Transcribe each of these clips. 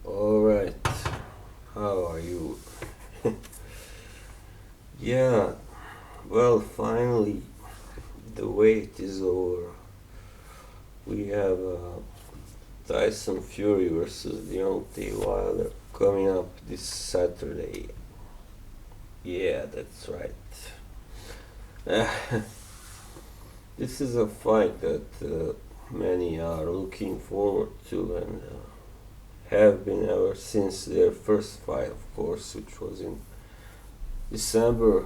Alright, how are you? Yeah, well, finally, the wait is over. We have Tyson Fury versus Deontay Wilder coming up this Saturday. Yeah, that's right. This is a fight that many are looking forward to and have been ever since their first fight, of course, which was in December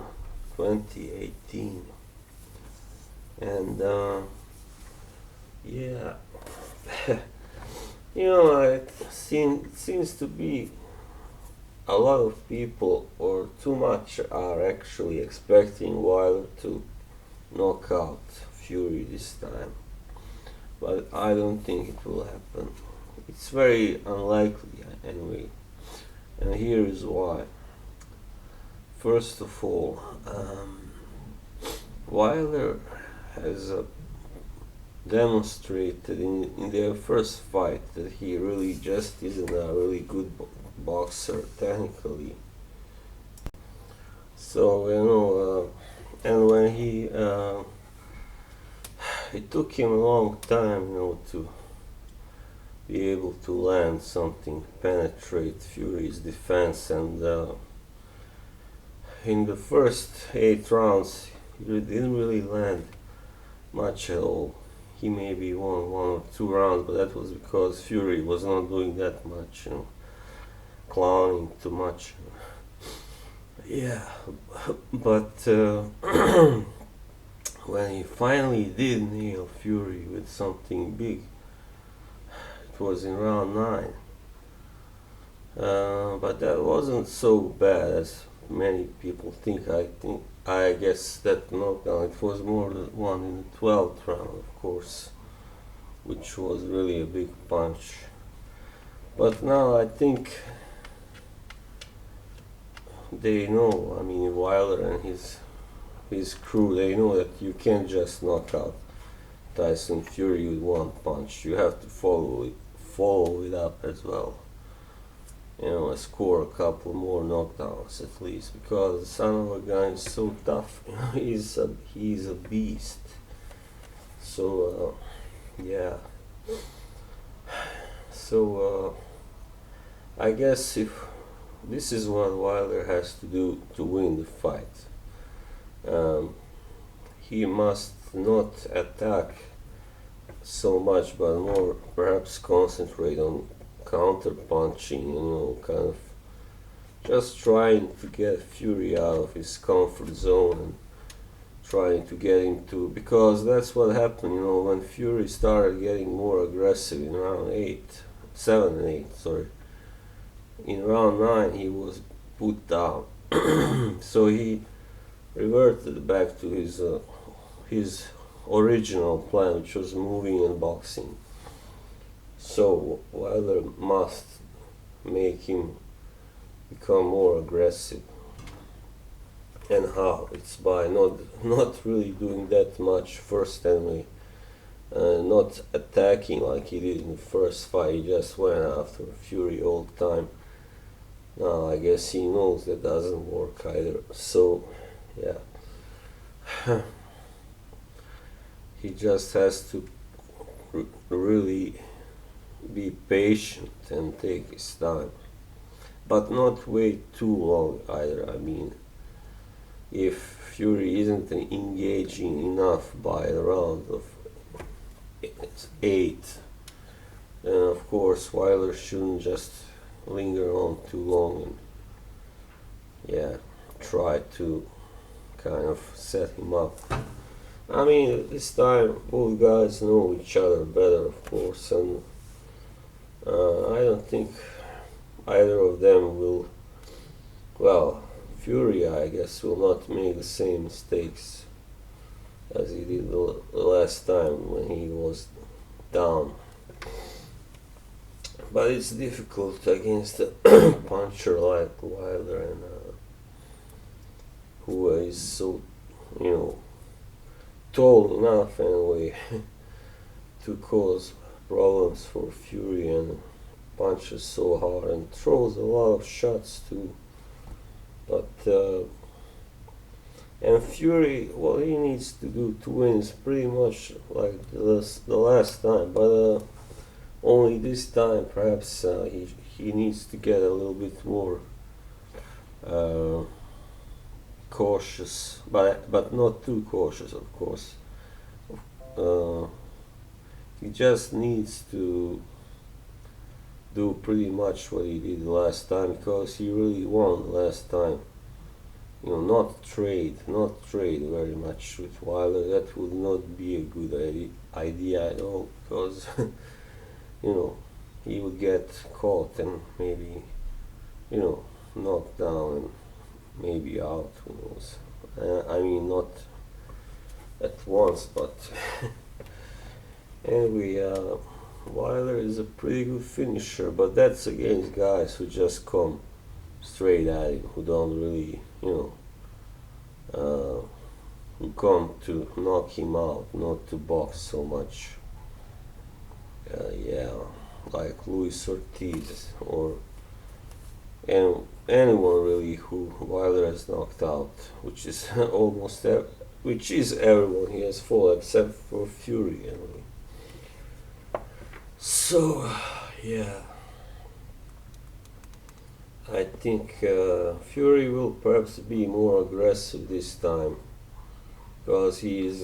2018. And yeah, it seems to be a lot of people, or too much, are actually expecting Wilder to knock out Fury this time. But I don't think it will happen. It's very unlikely anyway. And here is why. First of all, Wilder has demonstrated in their first fight that he really just isn't a really good boxer technically. So and when it took him a long time, to be able to land something, penetrate Fury's defense, and in the first 8 rounds, he didn't really land much at all. He maybe won 1 or 2 rounds, but that was because Fury was not doing that much, clowning too much. Yeah, but when he finally did nail Fury with something big, it was in round 9. But that wasn't so bad as many people think. I guess that knockdown, it was more the one in the 12th round, of course, which was really a big punch. But now I think they know. I mean, Wilder and his crew, they know that you can't just knock out Tyson Fury with one punch. You have to follow it up as well. Score a couple more knockdowns at least, because the son of a gun is so tough. He's a beast. So yeah. So I guess if this is what Wilder has to do to win the fight, he must not attack so much, but more perhaps concentrate on counter punching, kind of just trying to get Fury out of his comfort zone and trying to get him to, because that's what happened, when Fury started getting more aggressive in round 7 and 8, sorry. In round 9 he was put down. So he reverted back to his original plan, which was moving and boxing. So Wilder must make him become more aggressive. And how? It's by not really doing that much first anyway. Not attacking like he did in the first fight. He just went after Fury all the time. Now I guess he knows that doesn't work either. So yeah. He just has to really be patient and take his time, but not wait too long either. I mean, if Fury isn't engaging enough by the round of 8, then of course Wilder shouldn't just linger on too long and try to kind of set him up. I mean, this time both guys know each other better, of course, and I don't think either of them will. Well, Fury, I guess, will not make the same mistakes as he did the last time when he was down. But it's difficult against a puncher like Wilder, and who is so, tall enough anyway to cause problems for Fury and punches so hard and throws a lot of shots too. But and Fury, what he needs to do to win is pretty much like the last time, but only this time perhaps he needs to get a little bit more uh, cautious, but not too cautious, of course. Uh, he just needs to do pretty much what he did last time because he really won last time. You know, not trade very much with Wilder. That would not be a good idea at all because you know he would get caught and maybe knocked down and maybe out. Who knows? I mean, not at once, but anyway, Wilder is a pretty good finisher, but that's against guys who just come straight at him, who don't really, who come to knock him out, not to box so much. Yeah, like Luis Ortiz or anyone really who Wilder has knocked out, which is which is everyone he has fought except for Fury anyway. So, yeah. I think Fury will perhaps be more aggressive this time because he is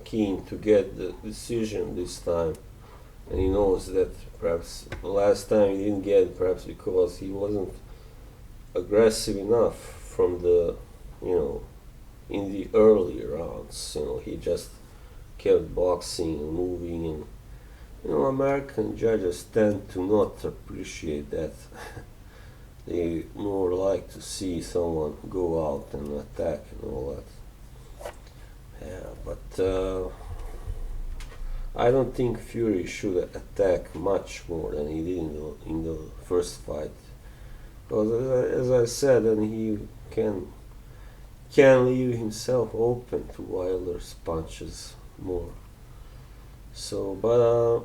keen to get the decision this time, and he knows that perhaps the last time he didn't get it, perhaps because he wasn't aggressive enough from the in the early rounds. He just kept boxing and moving, and American judges tend to not appreciate that. They more like to see someone go out and attack and all that. Yeah, but I don't think Fury should attack much more than he did in the first fight. Because as I said, then he can leave himself open to Wilder's punches more. So, but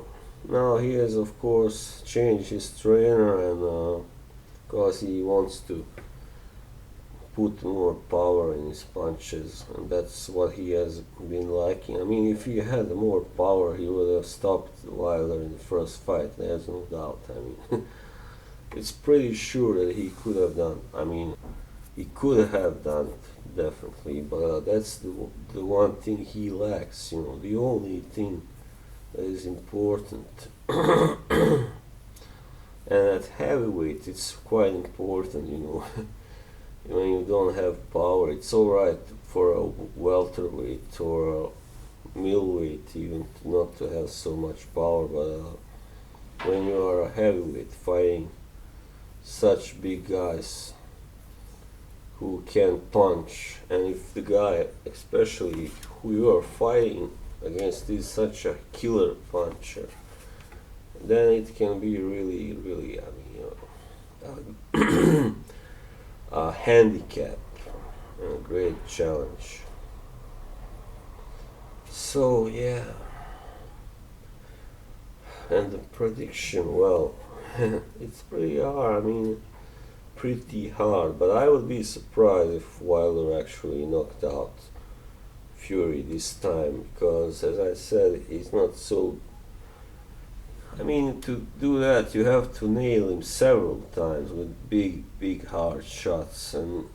now he has of course changed his trainer, and because he wants to put more power in his punches, and that's what he has been liking. I mean, if he had more power, he would have stopped Wilder in the first fight. There's no doubt. I mean, it's pretty sure that he could have done. I mean, he could have done it definitely, but that's the one thing he lacks. The only thing that is important. And at heavyweight, it's quite important. When you don't have power, it's alright for a welterweight or a middleweight even not to have so much power, but when you are a heavyweight fighting such big guys who can punch, and if the guy, especially who you are fighting against, is such a killer puncher, then it can be really, really, a handicap, a great challenge. So, yeah. And the prediction, well, it's pretty hard. I mean, pretty hard, but I would be surprised if Wilder actually knocked out Fury this time, because as I said, he's not so. I mean, to do that, you have to nail him several times with big, hard shots, and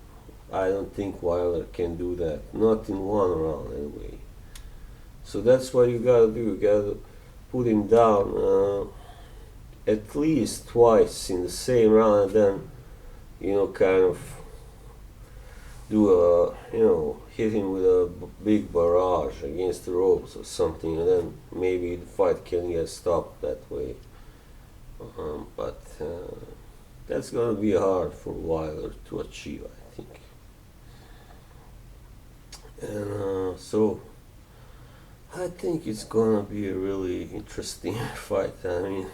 I don't think Wilder can do that. Not in one round, anyway. So that's what you gotta do. You gotta put him down at least twice in the same round, and then, kind of do hit him with a big barrage against the ropes or something, and then maybe the fight can get stopped that way. But that's gonna be hard for Wilder to achieve, I think. And so I think it's gonna be a really interesting fight. I mean,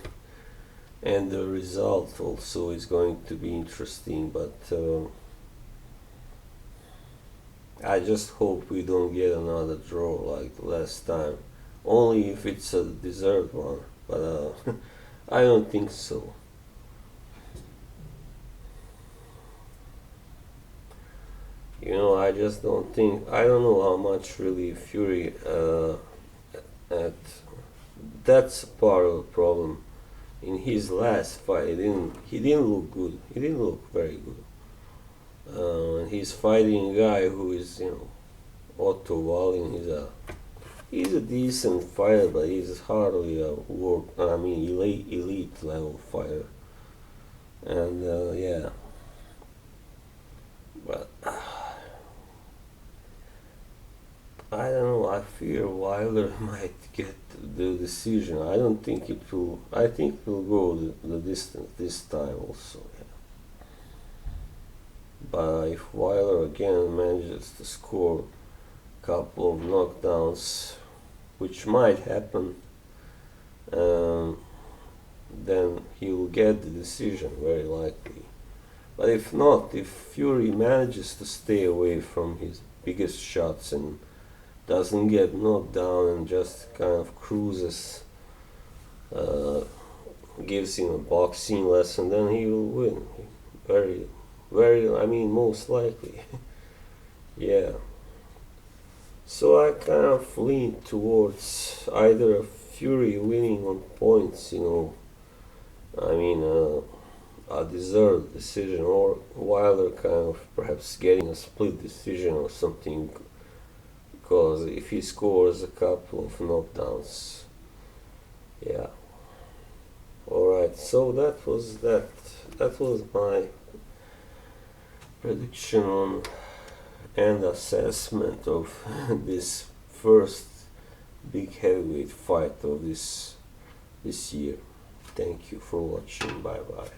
and the result also is going to be interesting, but I just hope we don't get another draw like the last time. Only if it's a deserved one, but I don't think so. I just don't think, I don't know how much really Fury at that's part of the problem. In his last fight, he didn't look good. He didn't look very good. He's fighting a guy who is, Otto Wallin. He's a decent fighter, but he's hardly a elite level fighter. And yeah, but I don't know. I fear Wilder might get the decision. I don't think it will. I think it will go the distance this time also. Yeah. But if Wilder again manages to score a couple of knockdowns, which might happen, um, then he will get the decision very likely. But if not, if Fury manages to stay away from his biggest shots and doesn't get knocked down and just kind of cruises, uh, gives him a boxing lesson, then he will win. Very, most likely. Yeah. So I kind of lean towards either Fury winning on points, a deserved decision, or Wilder kind of perhaps getting a split decision or something, because if he scores a couple of knockdowns, yeah. Alright, so that was that. That was my prediction on and assessment of this first big heavyweight fight of this year. Thank you for watching. Bye bye.